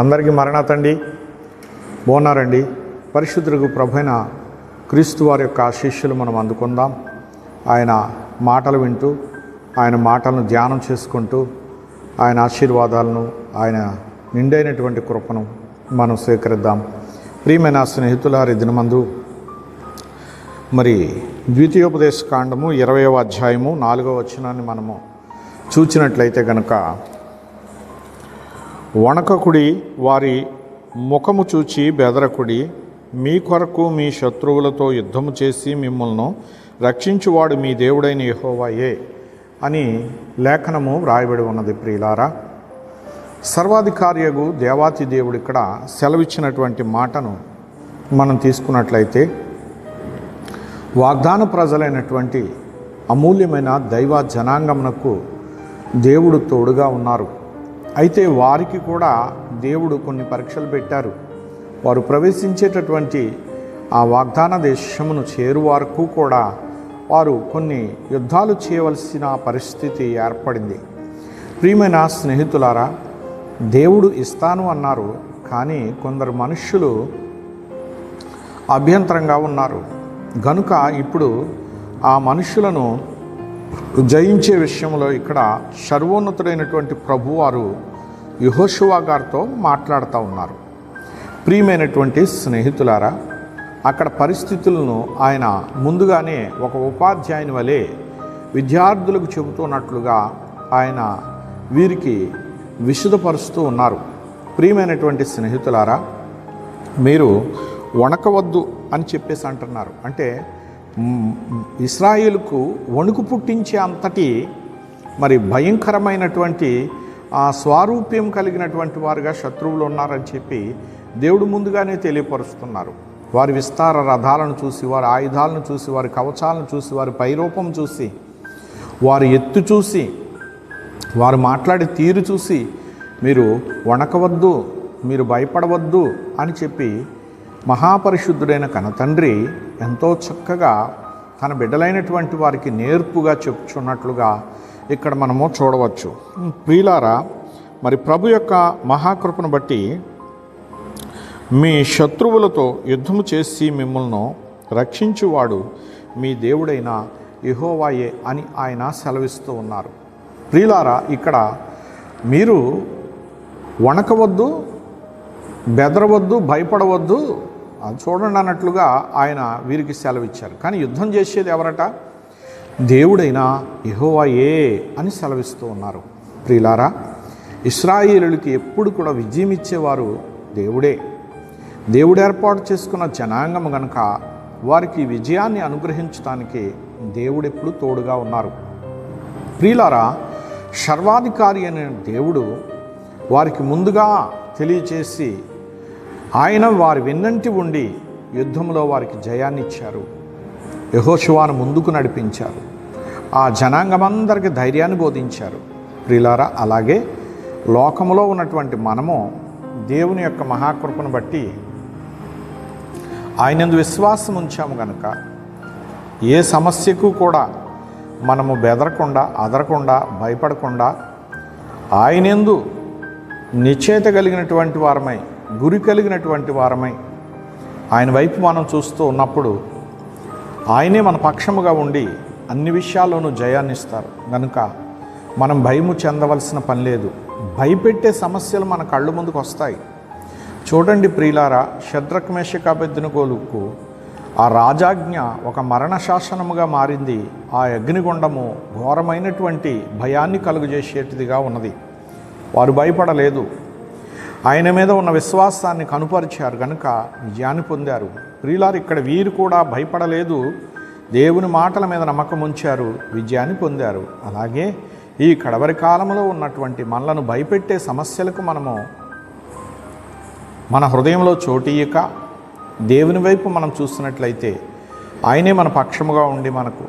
అందరికీ మరణాతండి. బాగున్నారండి. పరిశుద్ధులకు ప్రభువైన క్రీస్తు వారి యొక్క ఆశీస్సులు మనం అందుకుందాం. ఆయన మాటలు వింటూ, ఆయన మాటలను ధ్యానం చేసుకుంటూ, ఆయన ఆశీర్వాదాలను, ఆయన నిండైనటువంటి కృపను మనం స్వీకరిద్దాం. ప్రియమైన స్నేహితులారి దినమందు మరి ద్వితీయోపదేశ కాండము 20వ అధ్యాయము 4వ వచనాన్ని మనము చూచినట్లయితే గనుక, వణకకుడి, వారి ముఖము చూచి బెదరకుడి, మీ కొరకు మీ శత్రువులతో యుద్ధము చేసి మిమ్మల్ని రక్షించువాడు మీ దేవుడైన యెహోవాయే అని లేఖనము వ్రాయబడి ఉన్నది. ప్రియులారా, సర్వాధికారియగు దేవాతి దేవుడు ఇక్కడ సెలవిచ్చినటువంటి మాటను మనం తీసుకున్నట్లయితే, వాగ్దాన ప్రజలైనటువంటి అమూల్యమైన దైవ జనాంగమునకు దేవుడు తోడుగా ఉన్నారు. అయితే వారికి కూడా దేవుడు కొన్ని పరీక్షలు పెట్టారు. వారు ప్రవేశించేటటువంటి ఆ వాగ్దాన దేశమును చేరు వరకు కూడా వారు కొన్ని యుద్ధాలు చేయవలసిన పరిస్థితి ఏర్పడింది. ప్రియమైన స్నేహితులారా, దేవుడు ఇస్తాను అన్నారు, కానీ కొందరు మనుష్యులు అభ్యంతరంగా ఉన్నారు. గనుక ఇప్పుడు ఆ మనుషులను జయించే విషయంలో ఇక్కడ సర్వోన్నతుడైనటువంటి ప్రభువారు యెహోషువ గారితో మాట్లాడుతూ ఉన్నారు. ప్రియమైనటువంటి స్నేహితులారా, అక్కడ పరిస్థితులను ఆయన ముందుగానే ఒక ఉపాధ్యాయుని వలె విద్యార్థులకు చెబుతున్నట్లుగా ఆయన వీరికి విశదపరుస్తూ ఉన్నారు. ప్రియమైనటువంటి స్నేహితులారా, మీరు వణకవద్దు అని చెప్పేసి అంటున్నారు. అంటే ఇశ్రాయేలుకు వణుకు పుట్టించే అంతటి మరి భయంకరమైనటువంటి ఆ స్వారూప్యం కలిగినటువంటి వారుగా శత్రువులు ఉన్నారని చెప్పి దేవుడు ముందుగానే తెలియపరుస్తున్నారు. వారి విస్తార రథాలను చూసి, వారి ఆయుధాలను చూసి, వారి కవచాలను చూసి, వారి పైరూపం చూసి, వారి ఎత్తు చూసి, వారు మాట్లాడే తీరు చూసి మీరు వణకవద్దు, మీరు భయపడవద్దు అని చెప్పి మహాపరిశుద్ధుడైన కనతండ్రి ఎంతో చక్కగా తన బిడ్డలైనటువంటి వారికి నేర్పుగా చెప్పుచున్నట్లుగా ఇక్కడ మనము చూడవచ్చు. ప్రియులారా, మరి ప్రభు యొక్క మహాకృపను బట్టి మీ శత్రువులతో యుద్ధము చేసి మిమ్మల్ని రక్షించువాడు మీ దేవుడైన యెహోవాయే అని ఆయన సెలవిస్తూ ఉన్నారు. ప్రియులారా, ఇక్కడ మీరు వణకవద్దు, బెదరవద్దు, భయపడవద్దు అది చూడండి అన్నట్లుగా ఆయన వీరికి సెలవిచ్చారు. కానీ యుద్ధం చేసేది ఎవరట? దేవుడైన యెహోవాయే అని సెలవిస్తూ ఉన్నారు. ప్రియులారా, ఇశ్రాయేలులకి ఎప్పుడు కూడా విజయం ఇచ్చేవారు దేవుడే. దేవుడు ఏర్పాటు చేసుకున్న జనాంగం గనుక వారికి విజయాన్ని అనుగ్రహించడానికి దేవుడు ఎప్పుడు తోడుగా ఉన్నారు. ప్రియులారా, సర్వాధికారి అనే దేవుడు వారికి ముందుగా తెలియచేసి ఆయన వారి వెన్నంటి ఉండి యుద్ధంలో వారికి జయాన్ని ఇచ్చారు. యెహోషువను ముందుకు నడిపించారు. ఆ జనాంగమందరికీ ధైర్యాన్ని బోధించారు. ప్రియులారా, అలాగే లోకములో ఉన్నటువంటి మనము దేవుని యొక్క మహాకృపను బట్టి ఆయనందు విశ్వాసం ఉంచాము కనుక ఏ సమస్యకు కూడా మనము బెదరకుండా, అదరకుండా, భయపడకుండా ఆయనందు నిశ్చయత కలిగినటువంటి వారమై, గురి కలిగినటువంటి వారమై ఆయన వైపు మనం చూస్తూ ఉన్నప్పుడు ఆయనే మన పక్షముగా ఉండి అన్ని విషయాల్లోనూ జయాన్ని ఇస్తారు. కనుక మనం భయము చెందవలసిన పని లేదు. భయపెట్టే సమస్యలు మన కళ్ళు ముందుకు వస్తాయి. చూడండి ప్రియులారా, షద్రక్ మేషక్ అబేద్నెగోలకు ఆ రాజాజ్ఞ ఒక మరణ శాసనముగా మారింది. ఆ అగ్నిగుండము ఘోరమైనటువంటి భయాన్ని కలుగజేసేటిదిగా ఉన్నది. వారు భయపడలేదు. ఆయన మీద ఉన్న విశ్వాసాన్ని కనుపరిచారు కనుక విజయాన్ని పొందారు. ప్రియులారు, ఇక్కడ వీరు కూడా భయపడలేదు, దేవుని మాటల మీద నమ్మకం ఉంచారు, విజయాన్ని పొందారు. అలాగే ఈ కడవరి కాలంలో ఉన్నటువంటి మనలను భయపెట్టే సమస్యలకు మనము మన హృదయంలో చోటీయక దేవుని వైపు మనం చూస్తున్నట్లయితే ఆయనే మన పక్షముగా ఉండి మనకు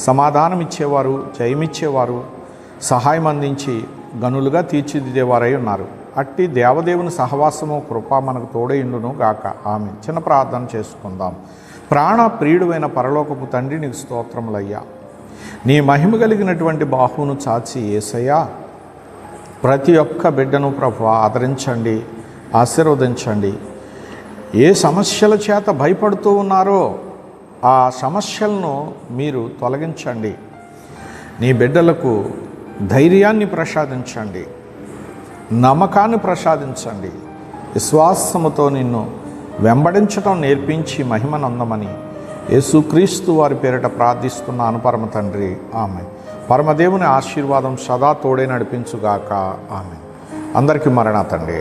సమాధానం ఇచ్చేవారు, జయమిచ్చేవారు, సహాయం అందించి గనులుగా తీర్చిదిద్దేవారై ఉన్నారు. అట్టి దేవదేవుని సహవాసము, కృప మనకు తోడైండును గాక. ఆమె. చిన్న ప్రార్థన చేసుకుందాం. ప్రాణ ప్రియుడువైన పరలోకపు తండ్రి, నీకు స్తోత్రములయ్యా. నీ మహిమ కలిగినటువంటి బాహువును చాచి యేసయ్యా ప్రతి ఒక్క బిడ్డను ప్రభువా ఆదరించండి. ఆశీర్వదించండి. ఏ సమస్యల చేత భయపడుతూ ఉన్నారో ఆ సమస్యలను మీరు తొలగించండి. నీ బిడ్డలకు ధైర్యాన్ని ప్రసాదించండి, నమ్మకాన్ని ప్రసాదించండి. విశ్వాసముతో నిన్ను వెంబడించటం నేర్పించి మహిమనందమని యేసుక్రీస్తు వారి పేరిట ప్రార్థిస్తున్నాను పరమ తండ్రి, ఆమేన్. పరమదేవుని ఆశీర్వాదం సదా తోడే నడిపించుగాక, ఆమేన్. అందరికీ మరణాతండి.